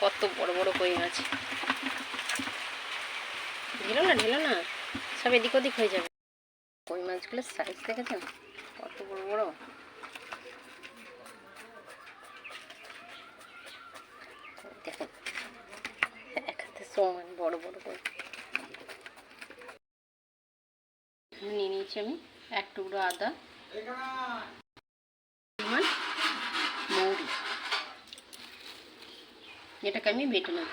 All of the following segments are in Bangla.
কত বড় বড় কই মাছ। ঢেলো না, সব এদিক ওদিক হয়ে যাবে। কই মাছগুলোর সাইজ দেখেছেন কত বড় বড়। দেখেন এক হাতে সমান বড় বড় কই। নিয়ে নিয়েছি আমি এক টুকরো আদা, মৌরি, এটাকে আমি বেটে নেব।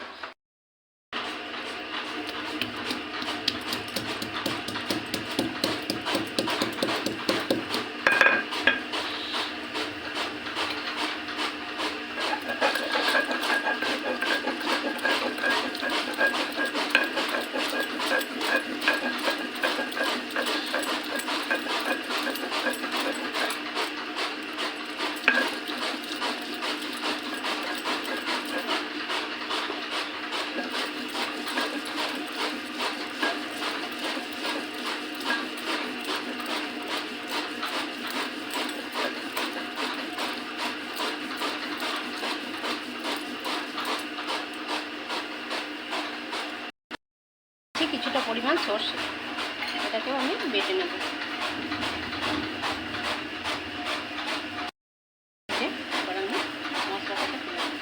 কিছুটা পরিমাণ সর্ষে, এটাকেও আমি বেটে নেব। এবার আমি মশলাটাকে তুলে নেব।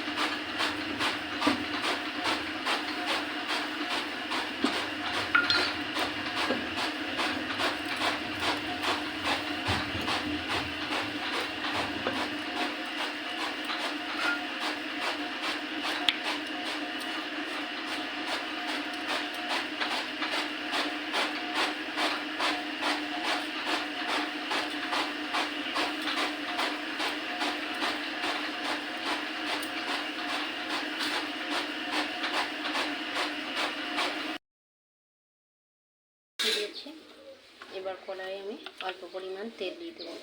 দিয়েছি, এবার কড়াইয়ে আমি অল্প পরিমাণ তেল দিয়ে দেবো।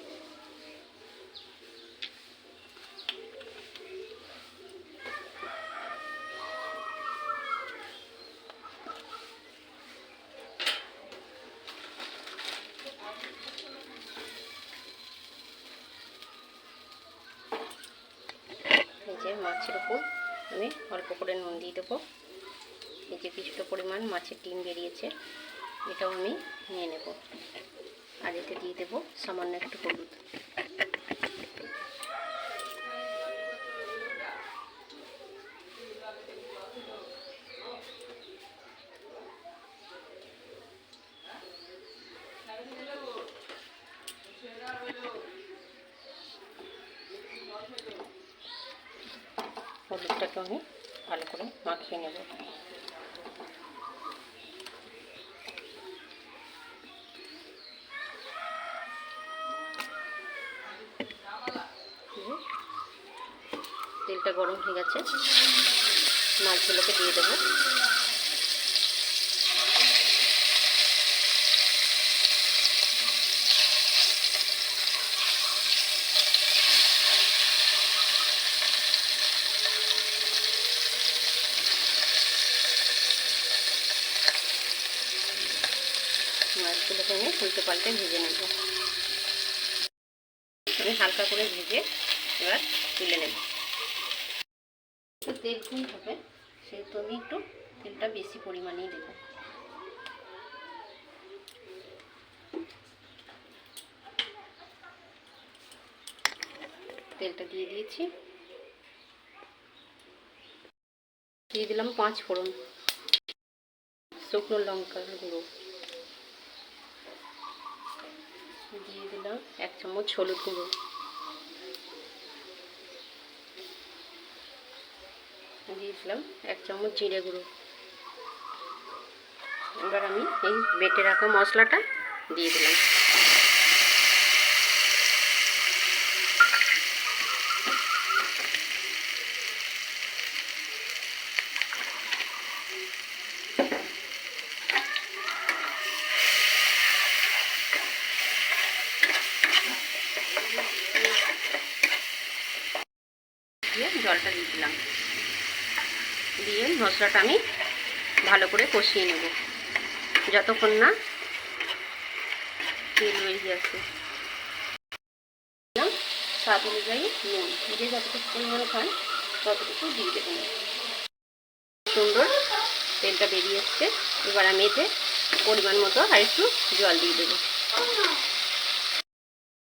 এই যে মাছের উপর আমি অল্প করে নুন দিয়ে দেবো। এই যে কিছুটা পরিমাণ মাছের ডিম বেরিয়েছে, এটাও আমি নিয়ে নেব। আর এতে দিয়ে দেবো সামান্য একটু হলুদ। হলুদটাকে আমি ভালো করে মাখিয়ে নেব। তেলটা গরম হয়ে গেছে, মাছগুলোকে দিয়ে দেবো। মাছগুলোকে আমি উল্টে পাল্টে ভেজে নেব। আমি হালকা করে ভেজে এবার তুলে নেব। একটু তেল কম হবে, সেহেতু আমি একটু তেলটা বেশি পরিমাণেই দেব। তেলটা দিয়ে দিয়েছি, দিয়ে দিলাম 5 ফোড়ন, শুকনো লঙ্কার গুঁড়ো, দিয়ে দিলাম 1 চামচ হলুদ গুঁড়ো, দিয়ে দিলাম 1 চামচ জিরে গুঁড়ো। এবার আমি এই বেটে রাখা মশলাটা দিয়ে দিলাম। দিয়ে জলটা দিয়ে দিলাম, দিয়ে মশলাটা আমি ভালো করে কষিয়ে নেব যতক্ষণ না তেল বেরিয়ে আসে। স্বাদ অনুযায়ী নুন, যে যতটুকু পরিমাণ খান ততটুকু দিয়ে দেবেন। সুন্দর তেলটা বেরিয়ে এসছে। এবার আমি এতে পরিমাণ মতো আর একটু জল দিয়ে দেবো।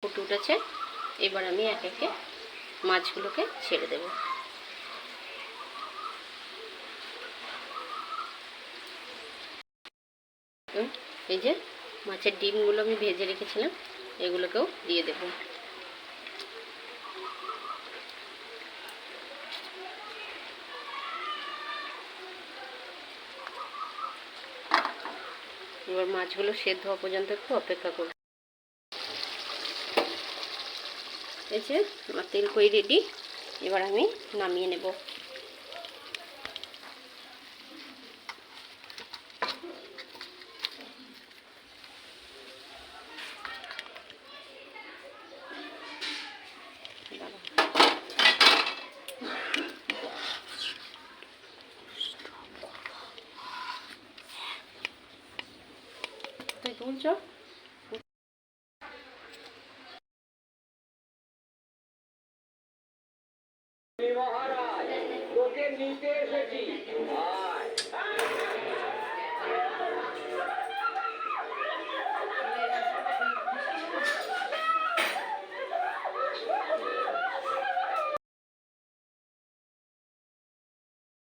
ফুটে উঠেছে, এবার আমি একে একে মাছগুলোকে ছেড়ে দেব। এই যে মাছের ডিমগুলো আমি ভেজে রেখেছিলাম, এগুলোকেও দিয়ে দেব। এবার মাছগুলো সেদ্ধ হওয়া পর্যন্ত একটু অপেক্ষা করব। এই যে আমার তেল কই রেডি, এবার আমি নামিয়ে নেব। তুলছ মহারাজ তোকে নিতে এসেছি।